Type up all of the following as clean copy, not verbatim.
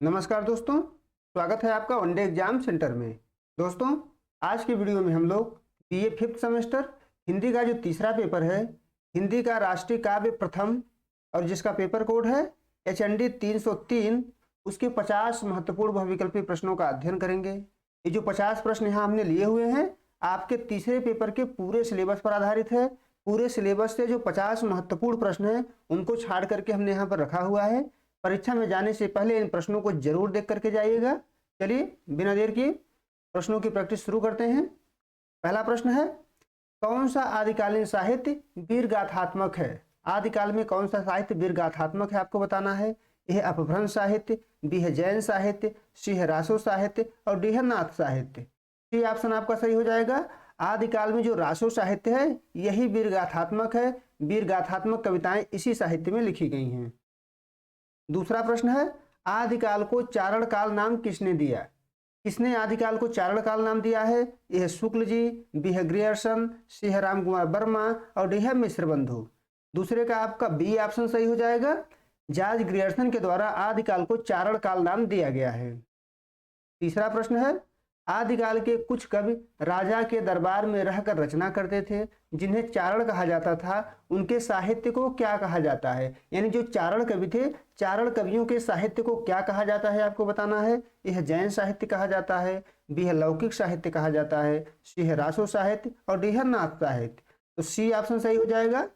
नमस्कार दोस्तों, स्वागत है आपका वनडे एग्जाम सेंटर में। दोस्तों, आज की वीडियो में हम लोग बीए फिफ्थ सेमेस्टर हिंदी का जो तीसरा पेपर है, हिंदी का राष्ट्रीय काव्य प्रथम, और जिसका पेपर कोड है HND 303, उसके 50 महत्वपूर्ण बहुविकल्पी प्रश्नों का अध्ययन करेंगे। ये जो 50 प्रश्न यहाँ हमने लिए हुए हैं, आपके तीसरे पेपर के पूरे सिलेबस पर आधारित है। पूरे सिलेबस से जो 50 महत्वपूर्ण प्रश्न हैं, उनको छाड़ करके हमने यहाँ पर रखा हुआ है। परीक्षा में जाने से पहले इन प्रश्नों को जरूर देख करके जाइएगा। चलिए बिना देर किए प्रश्नों की प्रैक्टिस शुरू करते हैं। पहला प्रश्न है, कौन सा आदिकालीन साहित्य वीर गाथात्मक है? आदिकाल में कौन सा साहित्य वीर गाथात्मक है, आपको बताना है। यह अपभ्रंश साहित्य, बी है जैन साहित्य, सी है रासो साहित्य और डी है नाथ साहित्य। सी ऑप्शन आपका सही हो जाएगा। आदिकाल में जो रासो साहित्य है, यही वीर गाथात्मक है। वीर गाथात्मक कविताएं इसी साहित्य में लिखी गई हैं। दूसरा प्रश्न है, आदिकाल को चारण काल नाम किसने दिया? किसने आदिकाल को चारण काल नाम दिया है? यह शुक्ल जी, बी है ग्रियर्सन, सी है राम कुमार वर्मा और डी है मिश्र बंधु। दूसरे का आपका बी ऑप्शन सही हो जाएगा। जॉर्ज ग्रियर्सन के द्वारा आदिकाल को चारण काल नाम दिया गया है। तीसरा प्रश्न है, आदिकाल के कुछ कवि राजा के दरबार में रहकर रचना करते थे, जिन्हें चारण कहा जाता था। उनके साहित्य को क्या कहा जाता है? यानी जो चारण कवि थे, चारण कवियों के साहित्य को क्या कहा जाता है, आपको बताना है। यह जैन साहित्य कहा जाता है, बी है लौकिक साहित्य कहा जाता है, सी है रासो साहित्य और डी है नाथ साहित्य। तो सी ऑप्शन सही हो जाएगा।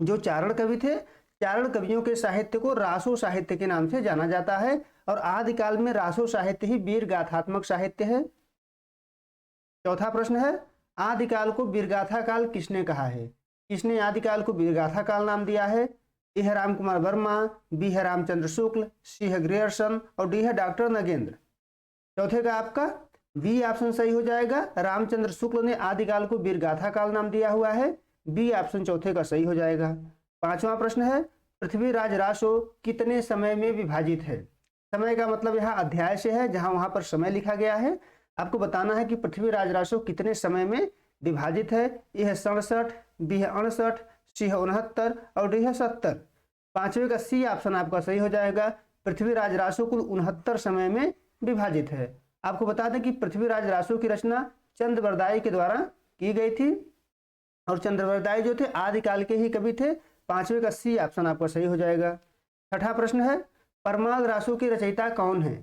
जो चारण कवि थे, चारण कवियों के साहित्य को रासो साहित्य के नाम से जाना जाता है, और आदिकाल में रासो साहित्य ही वीर गाथात्मक साहित्य है। चौथा प्रश्न है, आदिकाल को वीरगाथा काल किसने कहा है? किसने आदिकाल को वीरगाथा काल नाम दिया है? ए है राम कुमार वर्मा, बी है रामचंद्र शुक्ल, सी है ग्रियर्सन और डी है डॉक्टर नगेंद्र। चौथे का आपका बी ऑप्शन सही हो जाएगा। रामचंद्र शुक्ल ने आदिकाल को वीरगाथा काल नाम दिया हुआ है। बी ऑप्शन चौथे का सही हो जाएगा। पांचवा प्रश्न है, पृथ्वीराज रासो कितने समय में विभाजित है? समय का मतलब यहाँ अध्याय से है, जहां वहां पर समय लिखा गया है। आपको बताना है कि पृथ्वीराज रासो कितने समय में विभाजित है। यह है 67, बी है 68, सी है 69 और डी है 70। पांचवे का सी ऑप्शन आपका सही हो जाएगा। पृथ्वीराज रासो कुल 69 समय में विभाजित है। आपको बता दें कि पृथ्वीराज रासो की रचना चंद्रवरदाई के द्वारा की गई थी, और चंद्रवरदाई जो थे आदिकाल के ही कवि थे। पांचवे का सी ऑप्शन आपका सही हो जाएगा। छठा प्रश्न है, परमाल रासो की रचयिता कौन है?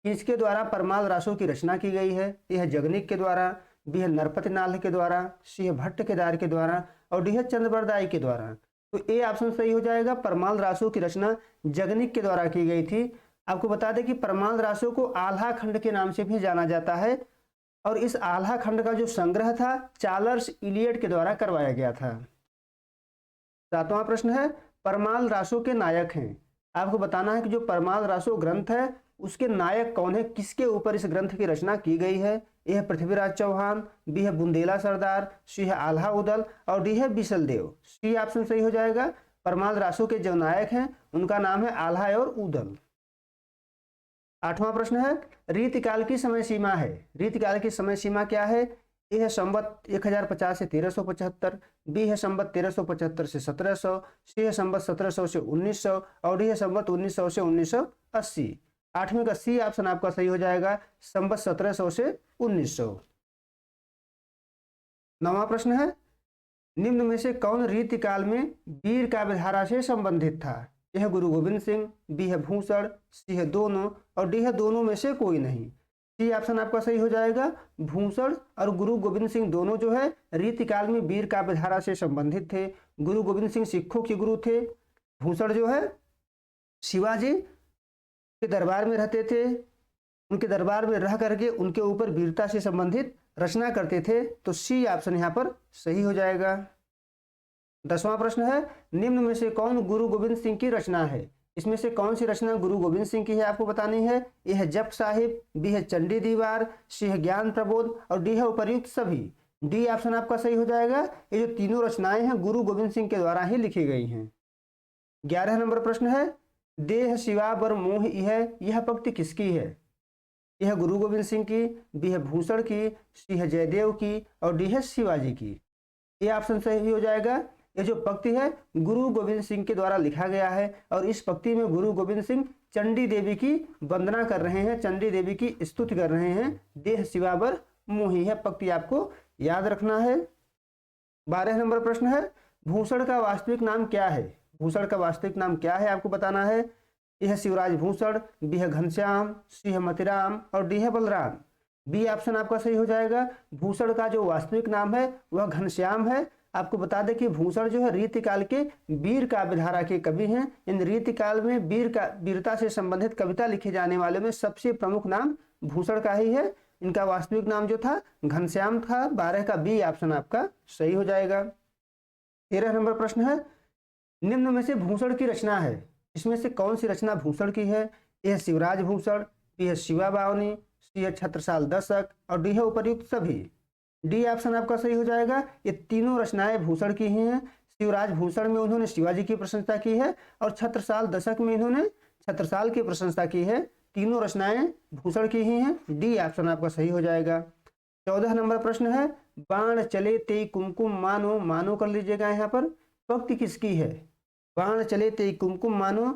किसके द्वारा परमाल रासो की रचना की गई है? यह जगनिक के द्वारा, बी है नरपति नाल के द्वारा, सी है भट्ट केदार के द्वारा और डी है चंद्रवरदाई के द्वारा। तो ए ऑप्शन सही हो जाएगा। परमाल रासो की रचना जगनिक के द्वारा की गई थी। आपको बता दें कि परमाल रासो को आल्हा खंड के नाम से भी जाना जाता है, और इस आल्हा खंड का जो संग्रह था चार्ल्स इलियट के द्वारा करवाया गया था। सातवां प्रश्न है, परमाल रासो के नायक हैं। आपको बताना है कि जो परमाल रासो ग्रंथ है, उसके नायक कौन है, किसके ऊपर इस ग्रंथ की रचना की गई है। यह है पृथ्वीराज चौहान, बी है बुंदेला सरदार, सी है आल्हा उदल और डी है बिसल देव। सी ऑप्शन सही हो जाएगा। परमाल रासो के जो नायक हैं, उनका नाम है आल्हा और उदल। आठवां प्रश्न है, रीतिकाल की समय सीमा है। रीतिकाल की समय सीमा क्या है? ए है संवत 1050 से 1375, बी है संवत 1375 से 1700, सी है संवत 1700 से 1900 और डी है संवत 1900 से 1980। आठवें का सी ऑप्शन आपका सही हो जाएगा, संवत 1700 से 1900। नौवां प्रश्न है, निम्न में से कौन रीतिकाल में वीर काव्यधारा से संबंधित था? यह गुरु गोविंद सिंह, बी है भूषण, सी है दोनों और डी है दोनों में से कोई नहीं। सी ऑप्शन आपका सही हो जाएगा। भूषण और गुरु गोविंद सिंह दोनों जो है रीतिकाल में वीर काव्यधारा से संबंधित थे। गुरु गोविंद सिंह सिखों के गुरु थे। भूषण जो है शिवाजी के दरबार में रहते थे, उनके दरबार में रह करके उनके ऊपर वीरता से संबंधित रचना करते थे। तो सी ऑप्शन यहाँ पर सही हो जाएगा। 10वां प्रश्न है, निम्न में से कौन गुरु गोविंद सिंह की रचना है? इसमें से कौन सी रचना गुरु गोविंद सिंह की है, आपको बतानी है। यह है जप साहिब, बी है चंडी दीवार, सी है ज्ञान प्रबोध और डी है उपर्युक्त सभी। डी ऑप्शन आपका सही हो जाएगा। ये जो तीनों रचनाएं हैं गुरु गोविंद सिंह के द्वारा ही लिखी गई हैं। 11 नंबर प्रश्न है, देह शिवा बर मोह यह पंक्ति किसकी है? यह गुरु गोविंद सिंह की, बी है भूषण की, सी है जयदेव की और डी है शिवाजी की। ये ऑप्शन सही हो जाएगा। ये जो पंक्ति है गुरु गोविंद सिंह के द्वारा लिखा गया है और इस पंक्ति में गुरु गोविंद सिंह चंडी देवी की वंदना कर रहे हैं, चंडी देवी की स्तुति कर रहे हैं। देह शिवावर मोही है पंक्ति आपको याद रखना है। 12 नंबर प्रश्न है भूषण का वास्तविक नाम क्या है? भूषण का वास्तविक नाम क्या है आपको बताना है। यह शिवराज भूषण, बी है घनश्याम, सी है मतिराम और डी है बलराम। बी ऑप्शन आपका सही हो जाएगा। भूषण का जो वास्तविक नाम है वह घनश्याम है। आपको बता दें कि भूषण जो है रीतिकाल के वीर काव्यधारा के कवि हैं। इन रीतिकाल में वीरता से संबंधित कविता लिखे जाने वाले में सबसे प्रमुख नाम भूषण का ही है। इनका वास्तविक नाम जो था घनश्याम था। 12 का बी ऑप्शन आपका सही हो जाएगा। 13 नंबर प्रश्न है निम्न में से भूषण की रचना है, इसमें से कौन सी रचना भूषण की है? ए है शिवराज भूषण, बी है शिवा बावनी, सी है छत्रसाल दशक और डी है उपर्युक्त सभी। डी ऑप्शन आपका सही हो जाएगा। ये तीनों रचनाएं भूषण की ही हैं। शिवराज भूषण में उन्होंने शिवाजी की प्रशंसा की है और छत्रसाल दशक में इन्होंने छत्रसाल की प्रशंसा की है। तीनों रचनाएं भूषण की ही हैं। डी ऑप्शन आपका सही हो जाएगा। 14 नंबर प्रश्न है बाण चले ते कुमकुम मानो, मानो कर लीजिएगा यहाँ पर। पंक्ति किसकी है? बाण चले ते कुमकुम मानो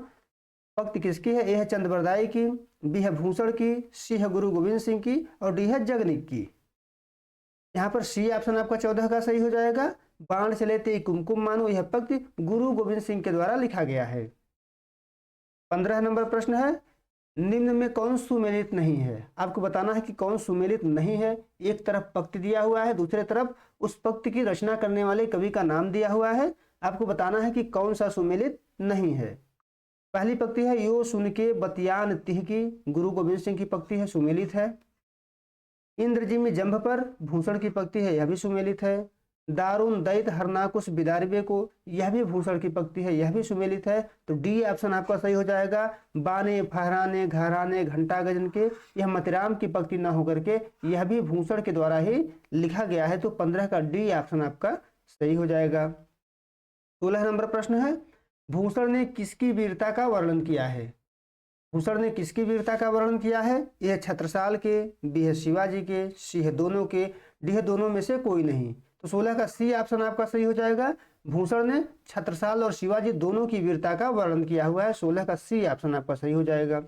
पंक्ति किसकी है? ए है चंद्रबरदाई की, बी है भूषण की, सी है गुरु गोविंद सिंह की और डी है जगनिक की। यहाँ पर सी ऑप्शन आपका 14 का सही हो जाएगा। बाण चले ते कुमकुम मानो यह पंक्ति गुरु गोविंद सिंह के द्वारा लिखा गया है। 15 नंबर प्रश्न है निम्न में कौन सुमेलित नहीं है? आपको बताना है कि कौन सुमेलित नहीं है। एक तरफ पंक्ति दिया हुआ है, दूसरे तरफ उस पंक्ति की रचना करने वाले कवि का नाम दिया हुआ है। आपको बताना है कि कौन सा सुमेलित नहीं है। पहली पंक्ति है यो सुन के बतियान तिह की, गुरु गोविंद सिंह की पंक्ति है, सुमेलित है। इंद्रजिमी जंभ पर भूषण की पंक्ति है, यह भी सुमेलित है। दारुण दैत हरनाकुश बिदारिबे को, यह भी भूषण की पंक्ति है, यह भी सुमेलित है। तो डी ऑप्शन आपका सही हो जाएगा। बाने फहराने घराने घंटा गजन के, यह मतिराम की पंक्ति न होकर के यह भी भूषण के द्वारा ही लिखा गया है। तो 15 का डी ऑप्शन आपका सही हो जाएगा। 16 नंबर प्रश्न है भूषण ने किसकी वीरता का वर्णन किया है? भूषण ने किसकी वीरता का वर्णन किया है? ए है छत्रसाल के, बी है शिवाजी के, सी है दोनों के, डी है दोनों में से कोई नहीं। तो 16 का सी ऑप्शन आपका सही हो जाएगा। भूषण ने छत्रसाल और शिवाजी दोनों की वीरता का वर्णन किया हुआ है। 16 का सी ऑप्शन आपका सही हो जाएगा।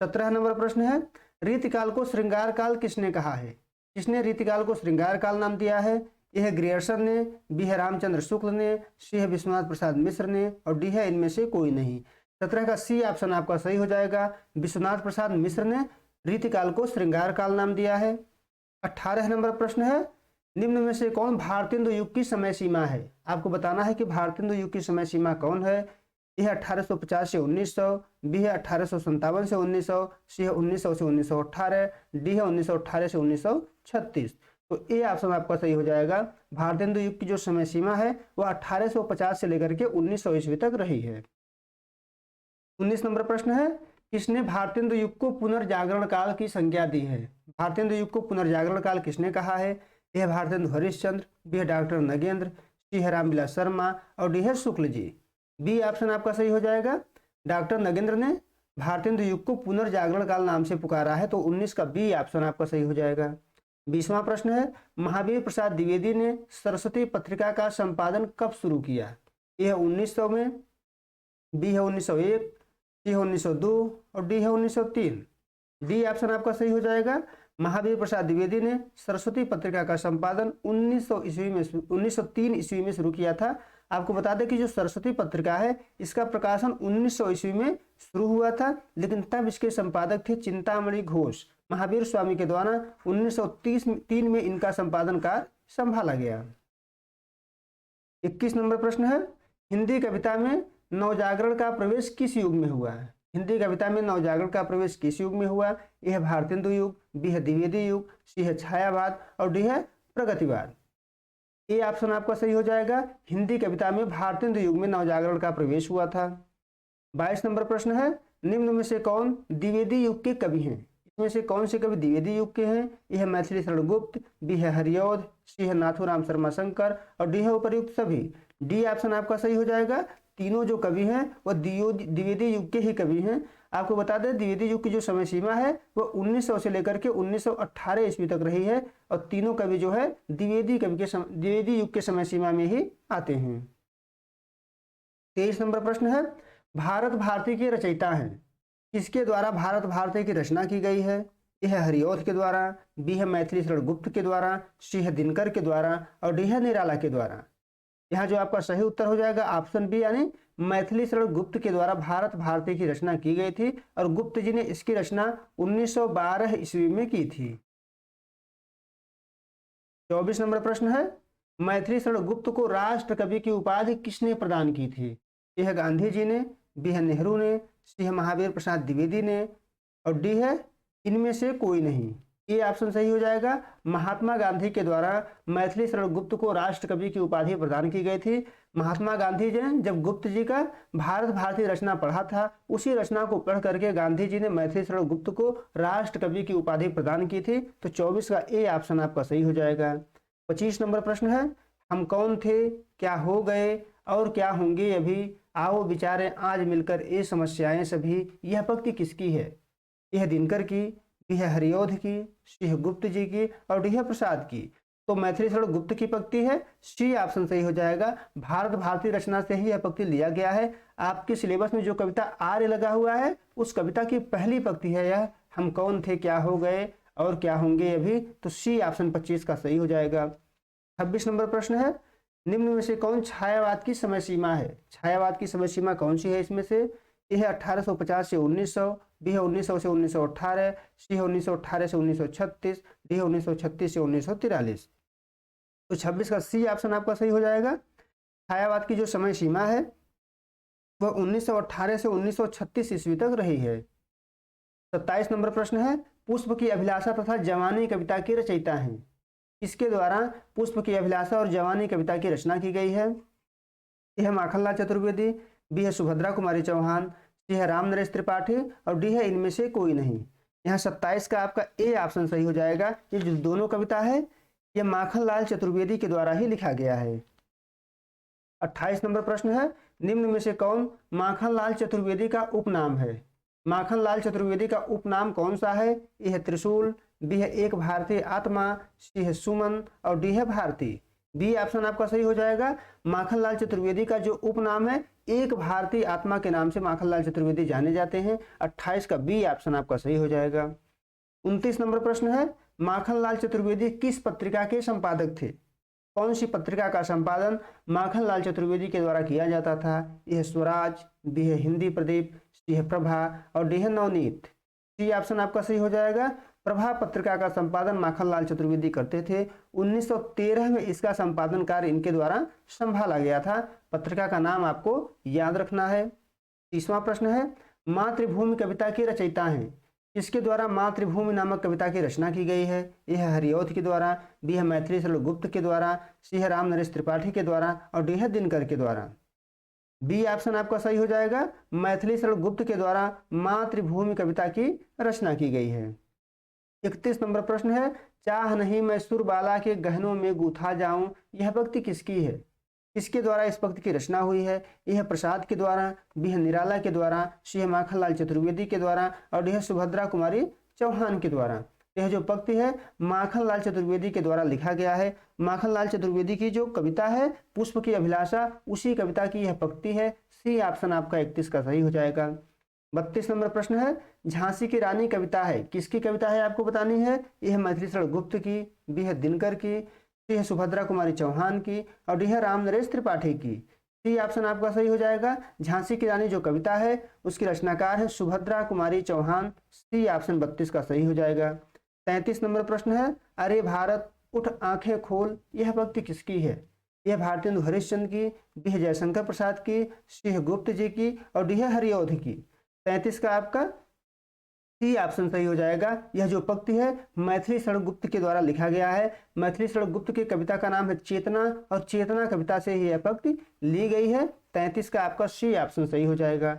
17 नंबर प्रश्न है रीतिकाल को श्रृंगार काल किसने कहा है? किसने रीतिकाल को श्रृंगार काल नाम दिया है? ए है ग्रियर्सन ने, बी है रामचंद्र शुक्ल ने, सी है विश्वनाथ प्रसाद मिश्र ने और डी है इनमें से कोई नहीं। 17 का सी ऑप्शन आपका सही हो जाएगा। विश्वनाथ प्रसाद मिश्र ने रीतिकाल को श्रृंगार काल नाम दिया है। 18 नंबर प्रश्न है निम्न में से कौन भारतेंदु युग की समय सीमा है? आपको बताना है कि भारतेंदु युग की समय सीमा कौन है। यह 1850 से 1900, बी है 1857 से 1900, सी है 1900 से 1918, डी है 1918 से 1936। तो ए ऑप्शन आपका सही हो जाएगा। भारतेंदु युग की जो समय सीमा है वह 1850 से लेकर के 1900 ईस्वी तक रही है। 19 नंबर प्रश्न है किसने भारतेंदु युग को पुनर्जागरण काल की संज्ञा दी है? भारतेंदु युग को पुनर्जागरण काल किसने कहा है? ए है भारतेंदु हरिश्चंद्र, बी है डॉक्टर नगेंद्र, सी है रामविलास शर्मा और डी है शुक्ल जी। बी ऑप्शन आपका सही हो जाएगा। डॉक्टर नगेंद्र ने भारतेंदु युग को पुनर्जागरण काल नाम से पुकारा है। तो 19 का बी ऑप्शन आपका सही हो जाएगा। 20वां प्रश्न है महावीर प्रसाद द्विवेदी ने सरस्वती पत्रिका का संपादन कब शुरू किया? ए है 1900 में, बी है 1901, सी है 1902 और डी है 1903। डी ऑप्शन आपका सही हो जाएगा। महावीर प्रसाद द्विवेदी ने सरस्वती पत्रिका का संपादन 1903 ईस्वी में शुरू किया था। आपको बता दें कि जो सरस्वती पत्रिका है इसका प्रकाशन 1900 ईस्वी में शुरू हुआ था, लेकिन तब इसके संपादक थे चिंतामणि घोष। महावीर स्वामी के द्वारा 1903 में इनका संपादन कार्य संभाला गया। 21 नंबर प्रश्न है हिंदी कविता में नवजागरण का प्रवेश किस युग में हुआ है? हिंदी कविता में नवजागरण का प्रवेश किस युग में हुआ? ए है भारतेंदु युग, बी है द्विवेदी युग, सी है छायावाद और डी है प्रगतिवाद। ए ऑप्शन आपका सही हो जाएगा। हिंदी कविता में भारतेंदु युग में नवजागरण का प्रवेश हुआ था। 22 नंबर प्रश्न है निम्न में से कौन द्विवेदी युग के कवि हैं? इसमें से कौन से कवि द्विवेदी युग के हैं? ए है मैथिली शरण गुप्त, बी है हरिऔध, सी है नाथूराम शर्मा शंकर और डी है उपर्युक्त सभी। डी ऑप्शन आपका सही हो जाएगा। तीनों जो कवि हैं वह द्विवेदी युग के ही कवि हैं। आपको बता दें द्विवेदी युग की जो समय सीमा है वह 1900 से लेकर के 1918 ईस्वी तक रही है और तीनों कवि जो है द्विवेदी युग के समय सीमा में ही आते हैं। 23 नंबर प्रश्न है, भारत भारती के रचयिता हैं, किसके द्वारा भारत भारती की रचना की गई है? ए है हरिऔध के द्वारा, बी है मैथिली शरण गुप्त के द्वारा, सी है दिनकर के द्वारा और डी है निराला के द्वारा। यहाँ जो आपका सही उत्तर हो जाएगा ऑप्शन बी, यानी मैथिली शरण गुप्त के द्वारा भारत भारती की रचना की गई थी और गुप्त जी ने इसकी रचना 1912 ईस्वी में की थी। 24 नंबर प्रश्न है, मैथिली शरण गुप्त को राष्ट्र कवि की उपाधि किसने प्रदान की थी? ए है गांधी जी ने, बी है नेहरू ने, सी है महावीर प्रसाद द्विवेदी ने और डी है इनमें से कोई नहीं। ये ऑप्शन सही हो जाएगा। महात्मा गांधी के द्वारा मैथिली शरण गुप्त को राष्ट्र कवि की उपाधि प्रदान की गई थी। महात्मा गांधी जी ने जब गुप्त जी का भारत भारती रचना पढ़ा था, उसी रचना को पढ़ करके गांधी जी ने मैथिली शरण गुप्त को राष्ट्र कवि की उपाधि प्रदान की थी। तो 24 का ए ऑप्शन आपका सही हो जाएगा। 25 नंबर प्रश्न है, हम कौन थे, क्या हो गए और क्या होंगे अभी, आओ विचारें आज मिलकर ये समस्याएं सभी। यह पंक्ति किसकी है? यह दिनकर की, बी है हरिऔध की, सी है गुप्त जी की और डी है प्रसाद की। तो मैथिली शरण गुप्त की पंक्ति है, सी ऑप्शन सही हो जाएगा। भारत भारती रचना से ही यह पंक्ति लिया गया है। आपके सिलेबस में जो कविता आर्य लगा हुआ है उस कविता की पहली पंक्ति है यह, हम कौन थे, क्या हो गए और क्या होंगे अभी। तो सी ऑप्शन 25 का सही हो जाएगा। 26 नंबर प्रश्न है, निम्न में से कौन छायावाद की समय सीमा है? छायावाद की समय सीमा कौन सी है इसमें से? ए है 1850 से 1900, बी है 1900 से 1918, सी है 1918 से 1936, डी है 1936 से 1943। तो 26 का सी ऑप्शन आपका सही हो जाएगा। छायावाद की जो समय सीमा है वह 1918 से 1936 ईस्वी तक रही है। 27 नंबर प्रश्न है, पुष्प की अभिलाषा तथा जवानी कविता के रचयिता हैं, इसके द्वारा पुष्प की अभिलाषा और जवानी कविता की रचना की गई है? ए है माखनलाल चतुर्वेदी, बी है सुभद्रा कुमारी चौहान, सी है राम नरेश त्रिपाठी और डी है इनमें से कोई नहीं। यहाँ 27 का आपका ए ऑप्शन सही हो जाएगा। ये जो दोनों कविता है ये माखनलाल चतुर्वेदी के द्वारा ही लिखा गया है। 28 नंबर प्रश्न है, निम्न में से कौन माखनलाल चतुर्वेदी का उपनाम है? माखनलाल चतुर्वेदी का उपनाम कौन सा है? ए है त्रिशूल, बी है एक भारतीय आत्मा, सी है सुमन और डी है भारती। बी ऑप्शन आपका सही हो जाएगा। माखनलाल चतुर्वेदी का जो उपनाम है एक भारतीय आत्मा के नाम से माखनलाल चतुर्वेदी जाने जाते हैं। 28 का बी ऑप्शन आपका सही हो जाएगा। 29 नंबर प्रश्न है, माखनलाल चतुर्वेदी किस पत्रिका के संपादक थे? कौन सी पत्रिका का संपादन माखनलाल चतुर्वेदी के द्वारा किया जाता था? यह स्वराज, बी है हिंदी प्रदीप, सी है प्रभा और डी है नवनीत। सी ऑप्शन आपका सही हो जाएगा। प्रभा पत्रिका का संपादन माखनलाल चतुर्वेदी करते थे। 1913 में इसका संपादन कार्य इनके द्वारा संभाला गया था। पत्रिका का नाम आपको याद रखना है। 30वां प्रश्न है, मातृभूमि कविता के रचयिता हैं, इसके द्वारा मातृभूमि नामक कविता की रचना की गई है? यह है हरिऔध के द्वारा, बी है मैथिली शरण गुप्त के द्वारा, सी है राम नरेश त्रिपाठी के द्वारा और डी है दिनकर के द्वारा। बी ऑप्शन आपका सही हो जाएगा। मैथिली शरण गुप्त के द्वारा मातृभूमि कविता की रचना की गई है। 31 नंबर प्रश्न है, चाह नहीं मैं सुरबाला के गहनों में गूथा जाऊं, यह पंक्ति किसकी है? किसके द्वारा इस पंक्ति की रचना हुई है? यह प्रसाद के द्वारा, बी है निराला के द्वारा, सी है माखनलाल चतुर्वेदी के द्वारा और डी है सुभद्रा कुमारी चौहान के द्वारा। यह जो पंक्ति है माखनलाल चतुर्वेदी के द्वारा लिखा गया है। माखनलाल चतुर्वेदी की जो कविता है पुष्प की अभिलाषा, उसी कविता की यह पंक्ति है। सी ऑप्शन आपका 31 का सही हो जाएगा। 32 नंबर प्रश्न है, झांसी की रानी कविता है, किसकी कविता है आपको बतानी है? यह मैथिली शरण गुप्त की, बी है दिनकर की, सी है सुभद्रा कुमारी चौहान की और डी है राम नरेश त्रिपाठी की। सी ऑप्शन आपका सही हो जाएगा। झांसी की रानी जो कविता है उसकी रचनाकार है सुभद्रा कुमारी चौहान। सी ऑप्शन 32 का सही हो जाएगा। 33 नंबर प्रश्न है, अरे भारत उठ आंखें खोल, यह पंक्ति किसकी है? यह भारतेंदु हरिश्चंद्र की, बी है जयशंकर प्रसाद की, सी है गुप्त जी की और डी है हरिऔध की। 33 का आपका सी ऑप्शन सही हो जाएगा। यह जो पंक्ति है मैथिली शरण गुप्त के द्वारा लिखा गया है। मैथिली शरण गुप्त की कविता का नाम है चेतना और चेतना कविता से ही यह पंक्ति ली गई है। 33 का आपका सी ऑप्शन सही हो जाएगा।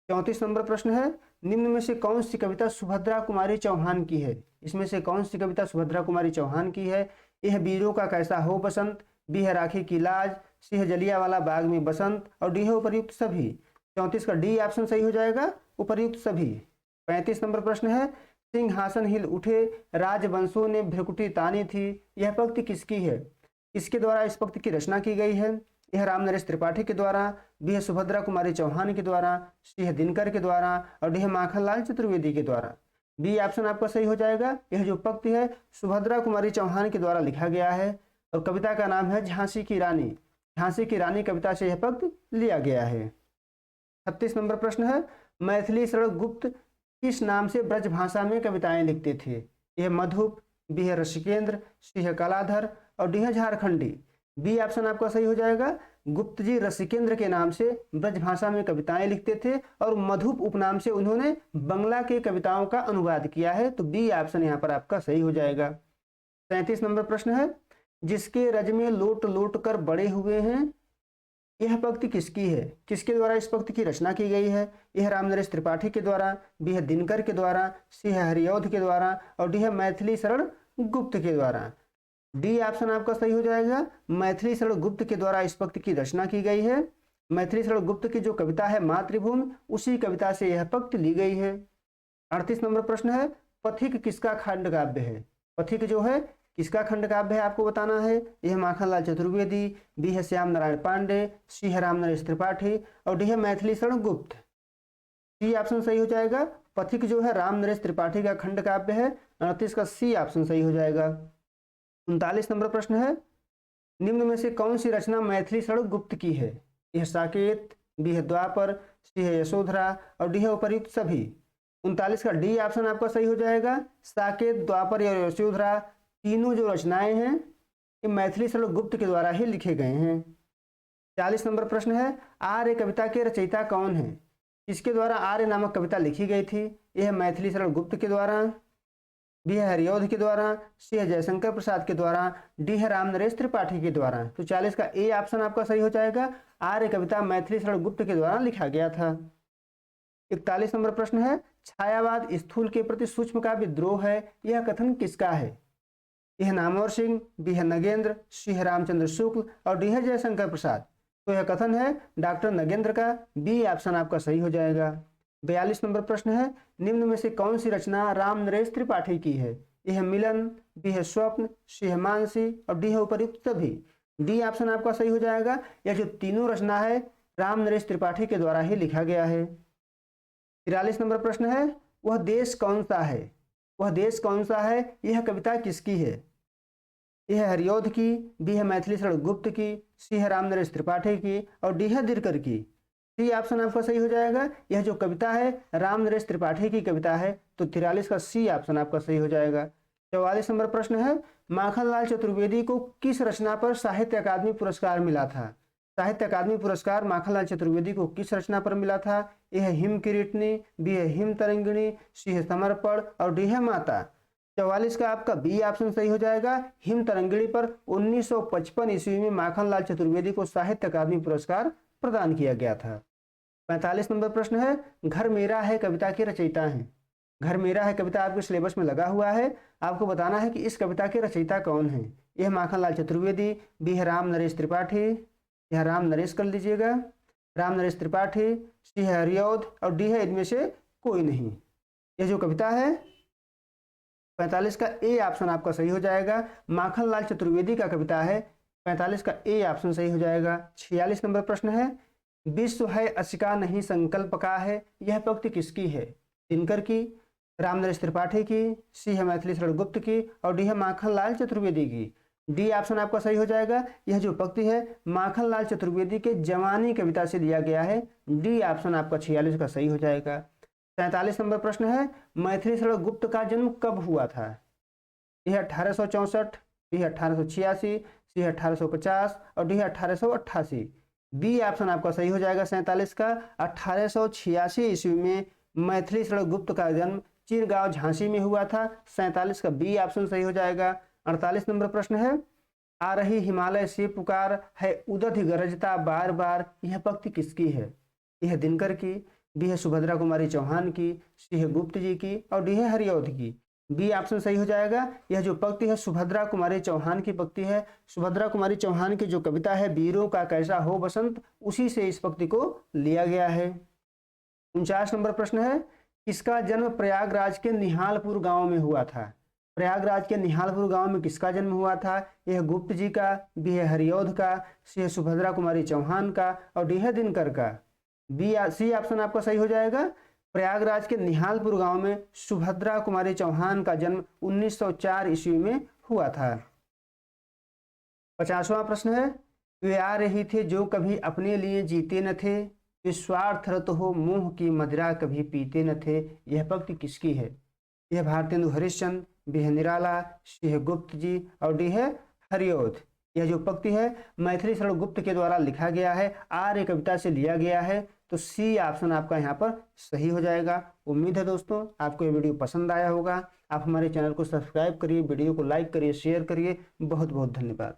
34 नंबर प्रश्न है, निम्न में से कौन सी कविता सुभद्रा कुमारी चौहान की है? इसमें से कौन सी कविता सुभद्रा कुमारी चौहान की है? यह वीरों का कैसा हो बसंत, बी है राखी की लाज, सी है जलियांवाला बाग में बसंत और डी है उपर्युक्त सभी। 34 का डी ऑप्शन सही हो जाएगा, उपर्युक्त सभी। 35 नंबर प्रश्न है, सिंहासन हिल उठे राजवंशों ने भ्रकुटी तानी थी, यह पंक्ति किसकी है? किसके द्वारा इस पंक्ति की रचना की गई है? यह राम नरेश त्रिपाठी के द्वारा, बी है सुभद्रा कुमारी चौहान के द्वारा, सी है दिनकर के द्वारा और डी है माखनलाल चतुर्वेदी के द्वारा। बी ऑप्शन आपका सही हो जाएगा। यह जो पंक्ति है सुभद्रा कुमारी चौहान के द्वारा लिखा गया है और कविता का नाम है झांसी की रानी। झांसी की रानी कविता से यह पंक्ति लिया गया है। 36 नंबर प्रश्न है, मैथिली शरण गुप्त किस नाम से ब्रज भाषा में कविताएं लिखते थे? यह मधुप, बी है ऋषिकेंद्र, सी है कलाधर और डी है झारखंडी। बी ऑप्शन आपका सही हो जाएगा। गुप्त जी ऋषिकेंद्र के नाम से ब्रज भाषा में कविताएं लिखते थे और मधुप उपनाम से उन्होंने बंगला की कविताओं का अनुवाद किया है, तो बी ऑप्शन यहाँ पर आपका सही हो जाएगा। 37 नंबर प्रश्न है, जिसके रज में लोट लोट कर बड़े हुए हैं, यह पंक्ति किसकी है? किसके द्वारा इस पंक्ति की रचना की गई है? यह राम नरेश त्रिपाठी के द्वारा, बी है दिनकर के द्वारा, सी है हरिऔध के द्वारा और डी है मैथिली शरण गुप्त के द्वारा। डी ऑप्शन आपका सही हो जाएगा। मैथिली शरण गुप्त के द्वारा इस पंक्ति की रचना की गई है। मैथिली शरण गुप्त की जो कविता है मातृभूमि, उसी कविता से यह पंक्ति ली गई है। 38 नंबर प्रश्न है, पथिक किसका खंड काव्य है? पथिक जो है किसका खंड काव्य है आपको बताना है। यह माखनलाल चतुर्वेदी, बी है श्याम नारायण पांडे, सी है राम नरेश त्रिपाठी और डी है मैथिली शरण गुप्त। सी ऑप्शन सही हो जाएगा। पथिक जो है राम नरेश त्रिपाठी का खंड काव्य है। 38 का सी ऑप्शन सही हो जाएगा। 39 नंबर प्रश्न है, निम्न में से कौन सी रचना मैथिली शरण गुप्त की है? यह साकेत, बी है द्वापर, सी है यशोधरा और डी है उपर्युक्त सभी। 39 का डी ऑप्शन आपका सही हो जाएगा। साकेत, द्वापर या यशोधरा तीनों जो रचनाएं हैं ये मैथिली शरण गुप्त के द्वारा ही लिखे गए हैं। 40 नंबर प्रश्न है, आर्य कविता के रचयिता कौन है? किसके द्वारा आर्य नामक कविता लिखी गई थी? यह मैथिली शरण गुप्त के द्वारा, बी है हरिऔध के द्वारा, सी है जयशंकर प्रसाद के द्वारा, डी है राम नरेश त्रिपाठी के द्वारा। तो 40 का ए ऑप्शन आपका सही हो जाएगा। आर्य कविता मैथिली शरण गुप्त के द्वारा लिखा गया था। 41 नंबर प्रश्न है, छायावाद स्थूल के प्रति सूक्ष्म का विद्रोह है, यह कथन किसका है? यह नामवर सिंह, बी है नगेंद्र, सी है रामचंद्र शुक्ल और डी है जयशंकर प्रसाद। तो यह कथन है डॉक्टर नगेंद्र का। बी ऑप्शन आपका सही हो जाएगा। 42 नंबर प्रश्न है, निम्न में से कौन सी रचना राम नरेश त्रिपाठी की है? यह मिलन, बी है स्वप्न, सी है मानसी और डी है उपर्युक्त सभी। डी ऑप्शन आपका सही हो जाएगा। यह जो तीनों रचना है राम नरेश त्रिपाठी के द्वारा ही लिखा गया है। 43 नंबर प्रश्न है, वह देश कौन सा है? वह देश कौन सा है, यह कविता किसकी है? यह हरिऔध की, बी है मैथिली शरण गुप्त की, सी है राम नरेश त्रिपाठी की और डी है दिनकर की। सी ऑप्शन आपका सही हो जाएगा। यह जो कविता है राम नरेश त्रिपाठी की कविता है, तो 43 का सी ऑप्शन आपका सही हो जाएगा। 44 नंबर प्रश्न है, माखनलाल चतुर्वेदी को किस रचना पर साहित्य अकादमी पुरस्कार मिला था? साहित्य अकादमी पुरस्कार माखनलाल चतुर्वेदी को किस रचना पर मिला था? यह है हिम किरीटनी, बी है हिम तरंगिणी, सी है समर्पण और डी है माता। 44 का आपका बी ऑप्शन सही हो जाएगा। हिम तरंगिणी पर 1955 ईस्वी में माखनलाल चतुर्वेदी को साहित्य अकादमी पुरस्कार प्रदान किया गया था। 45 नंबर प्रश्न है, घर मेरा है कविता के रचयिता हैं। घर मेरा है कविता आपके सिलेबस में लगा हुआ है, आपको बताना है कि इस कविता के रचयिता कौन है। यह माखनलाल चतुर्वेदी, बी है राम नरेश त्रिपाठी, यह राम नरेश कर लीजिएगा, राम नरेश त्रिपाठी, सी है हरिऔध और डी है इनमें से कोई नहीं। यह जो कविता है 45 का ए ऑप्शन आपका सही हो जाएगा। माखनलाल चतुर्वेदी का कविता है। 45 का ए ऑप्शन सही हो जाएगा। 46 नंबर प्रश्न है, विश्व है असिका नहीं संकल्प का है, यह पंक्ति किसकी है? दिनकर की, राम नरेश त्रिपाठी की, सी है मैथिली शरण गुप्त की और डी है माखनलाल चतुर्वेदी की। डी ऑप्शन आपका सही हो जाएगा। यह जो पंक्ति है माखनलाल चतुर्वेदी के जवानी कविता से लिया गया है। डी ऑप्शन आपका 46 का सही हो जाएगा। 47 नंबर प्रश्न है, मैथिली शरण गुप्त का जन्म कब हुआ था? यह 1864, बी है 1886, सी है 1850 और डी है 1888। बी ऑप्शन आपका सही हो जाएगा। 47 का 1886 ईस्वी में मैथिली शरण गुप्त का जन्म चिरगांव झांसी में हुआ था। 47 का बी ऑप्शन सही हो जाएगा। 48 नंबर प्रश्न है, आ रही हिमालय से पुकार है उदध गरजता बार बार, यह पंक्ति किसकी है? यह दिनकर की, बी है सुभद्रा कुमारी चौहान की, सी है गुप्त जी की और डी है हरिऔध की। बी ऑप्शन सही हो जाएगा। यह जो पंक्ति है सुभद्रा कुमारी चौहान की पंक्ति है। सुभद्रा कुमारी चौहान की जो कविता है वीरों का कैसा हो बसंत, उसी से इस पंक्ति को लिया गया है। 49 नंबर प्रश्न है, किसका जन्म प्रयागराज के निहालपुर गांव में हुआ था? प्रयागराज के निहालपुर गांव में किसका जन्म हुआ था? यह गुप्त जी का, बी है हरिऔध का, सी है सुभद्रा कुमारी चौहान का और डी है दिनकर का। सी ऑप्शन आपका सही हो जाएगा। प्रयागराज के निहालपुर गांव में सुभद्रा कुमारी चौहान का जन्म 1904 ईस्वी में हुआ था। 50वां प्रश्न है, वे आ रही थे जो कभी अपने लिए जीते न थे, वे स्वार्थरत हो मोह की मदिरा कभी पीते न थे। यह पंक्ति किसकी है? यह भारतेंदु हरिश्चंद्र, बी है निराला, सी है गुप्त जी और डी है हरिऔध। यह जो पंक्ति है मैथिली शरण गुप्त के द्वारा लिखा गया है, आर्य कविता से लिया गया है, तो सी ऑप्शन आपका यहाँ पर सही हो जाएगा। उम्मीद है दोस्तों आपको ये वीडियो पसंद आया होगा। आप हमारे चैनल को सब्सक्राइब करिए, वीडियो को लाइक करिए, शेयर करिए। बहुत बहुत धन्यवाद।